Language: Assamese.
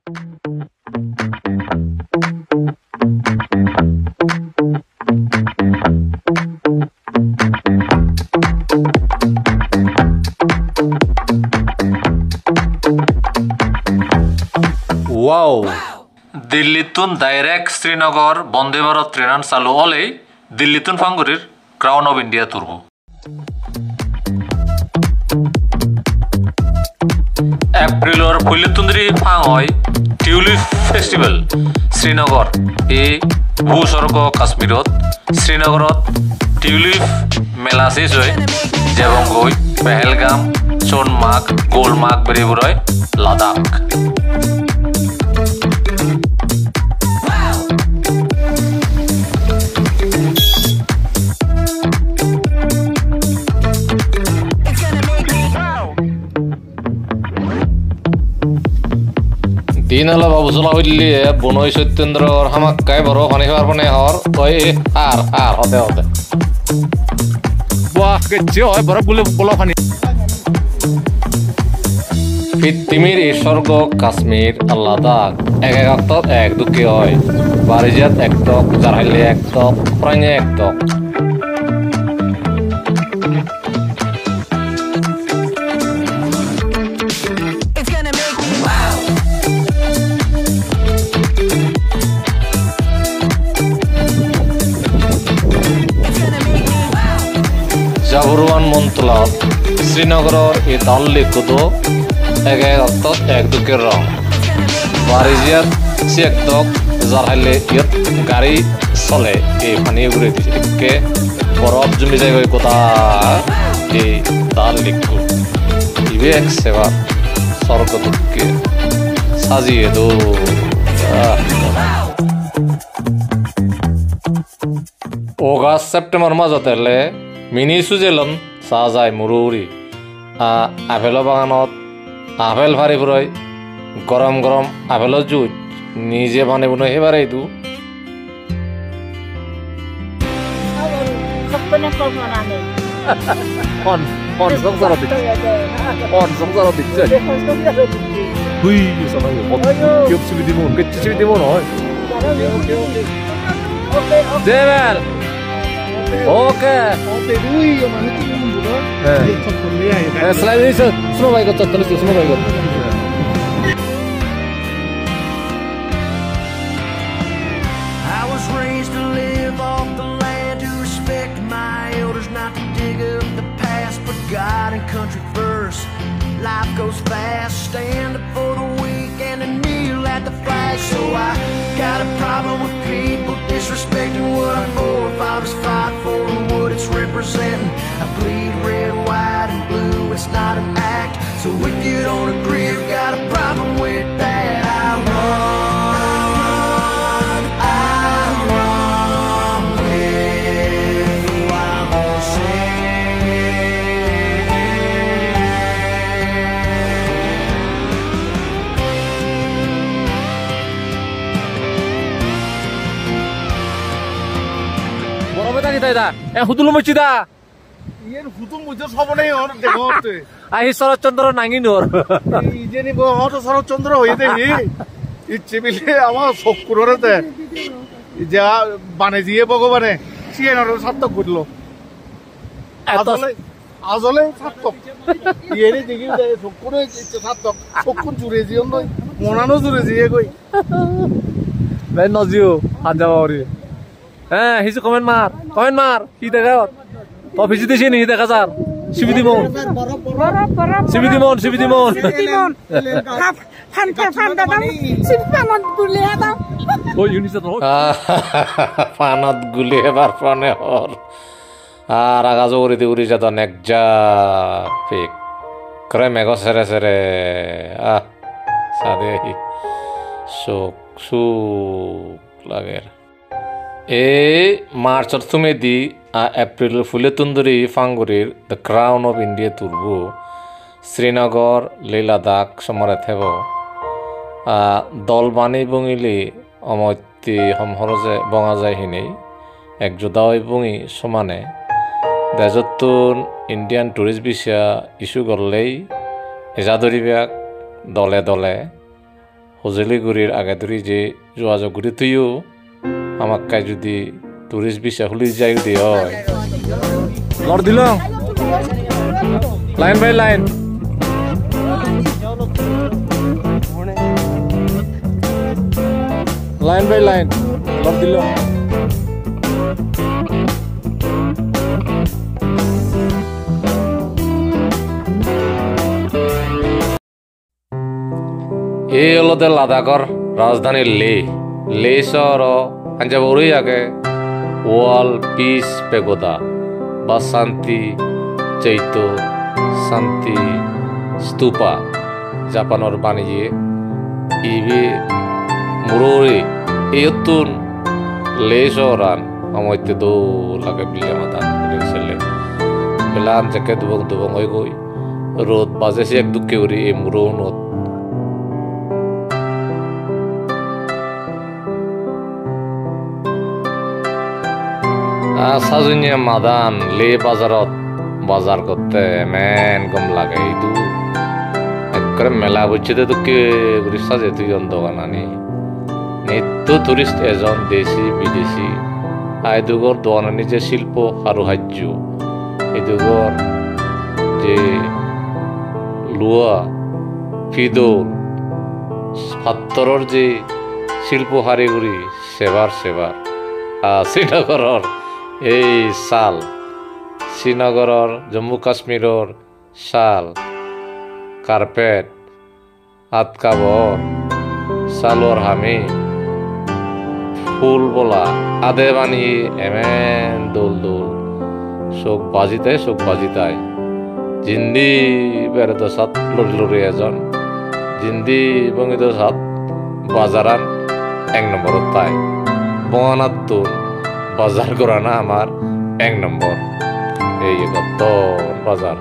वाव दिल्लीतून डायरेक्ट श्रीनगर वंदे भारत ट्रेनान चालू ओले दिल्लीतून फांगुरीर क्राउन ऑफ इंडिया तुरबो एप्रिलर फुलेतुंद्री फांग होय टिउलिप फेस्टिवल श्रीनगर ए भूस्वर्ग काश्मीरत श्रीनगरत टिउलिप मेला शेष होय जेबंगई पहलगाम सोनमार्ग गोलमार्ग बेरिबुरय लादाख দিনলা বাবুচলা হইলি বনৈ সত্যেন্দ্ৰৰ হামাক্কাই বড় পানী খাবার পানে হর ওই হার হার হতে হতে বাহ গেছে হয় বড় বুলে বলা পানি পৃথিবীর এই স্বর্গ কাশ্মীর লাদাখ এক এক অক্টত এক দুঃখে হয় বারিজাত এক টক জারহাইলে এক টক প্রাঙে এক টক জাবরওয়ান মন্ত্রক শ্রীনগরের এই দাল লেকুদো এক এক অক্টত এক দুঃখের রং বারিজিয়াত সে এক টক জারহাইলে ইয়ত গাড়ি চলে এই পানি ঘুরে দিকে বরফ জমি যায় কোথা এই দাল লেকু ইবে এক সেবা স্বর্গ দুঃখে সাজিয়ে দো অগাস্ট সেপ্টেম্বর মাজত হলে মিনি সুইজারল্যান্ড চাহ যায় মুৰুৰি আপেলৰ বাগানত আপেল ফাৰি ফুৰাই গৰম গৰম আপেলৰ জুইত নিজে পানী বনাই সেইবাৰে এইটো Oke. Selain ini semua ikut terus semua ikut. I was raised to live off the land, to respect my elders, not to dig up the past, but God and country first. Life goes fast, stand up for the weak and to kneel at the flag. So I got a problem with people disrespecting what our forefathers fought for and what it's representing. I bleed red, white, and blue. It's not an act. So if you don't agree, I've got a problem with that. I run with the wild horses. হুতুল মচিদা ইয়ের হুতুল মচি সবনেই হর দেখতে আহি শরৎচন্দ্র নাঙ্গিনর ইজেনি বহুত শরৎচন্দ্র হই দেহি ইচ্ছে বিলে আমার শকুরতে যা বানে দিয়ে ভগবানে সিয়েনর সার্থক করলো আজলে সার্থক ইয়েনি দেখি শকুরে ইচ্ছে সার্থক শকুন জুড়ে জিও নয় মনানো জুড়ে জিয়ে কই বে নজিও হাজাবারি হ্যাঁ হিসু কমেন্ট মার কি দেখা তো ভিজি দিছি নি দেখা যার শিবিদিমন ফান দাদা সিপানত গুলিয়া দাও ও ইউনিসেট ফানত গুলিয়াবার ফনে হর আর আগাজ ওরে দি উড়ি যাত নেক যা ফিক করে মেগো সেরে সেরে সাদে সুক লাগে এই মার্চত তুমি দি এপ্রিল ফুলে তুন্দুরি ফাঙ্গুরির দ্য ক্রাউন অফ ইন্ডিয়া তুরবু শ্রীনগর লে লাদাখ সমরে থেব দল বানি বঙিলি অমত্যি সমহরজে বঙা যায় হিনেই এক যোদাই বঙি সমানে দেজতুন ইন্ডিয়ান টুরিস্ট ভিসা ইস্যু করলেই এজাদরিবাক দলে দলে হজেলিগুড়ির আগে ধরে যে যোগাযোগ করে তুইও আমাকে যদি টুরিস্ট ভিসা খুলি যাই দিয়ে হয় লড় দিল লাইন বাই লাইন লাইন বাই লাইন লড় দিল এই হলো লাদাখর রাজধানী লে শহর আঞ্জাবরই আগে ওয়াল পিস পেগোদা বা শান্তি চৈত্য শান্তি স্তূপা জাপানের বানিয়ে ইবি মুরোরি এইতুন লে শহরান আমাইতে দো লাগে বিলে মাথা ছেলে বেলান থেকে দুবং দুবং হয়ে গই রোদ বাজেছে এক দুঃখে উড়ি এই মুরো নত সাজুনিয়া মাদান লে বাজারত বাজার করতে মেন কম লাগে এইটু একবারে মেলা বুঝছে তো কে সাজে তুই দোকান আনি নিত্য টুরিস্ট এজন দেশি বিদেশি আইদুগর দোকান আনি যে শিল্প কারুকার্য এদুগর যে লুয়া ফিদল পাত্তরর যে শিল্প কারিগরি সেবার শ্রীনগরের এই শাল শ্রীনগরের জম্মু কাশ্মীরের শাল কার্পেট হাত কাপড় সালোয়ার হামি ফুল বলা আদে বানিয়ে এমেন দোল চোখ বাজিতাই জিন্দি বেড়ে সাত লড়ি এজন জিন্দি বঙ্গিত সাত বাজারান এক নম্বরত তাই বনাত বাজার করা না আমার এক নম্বর এই বাজার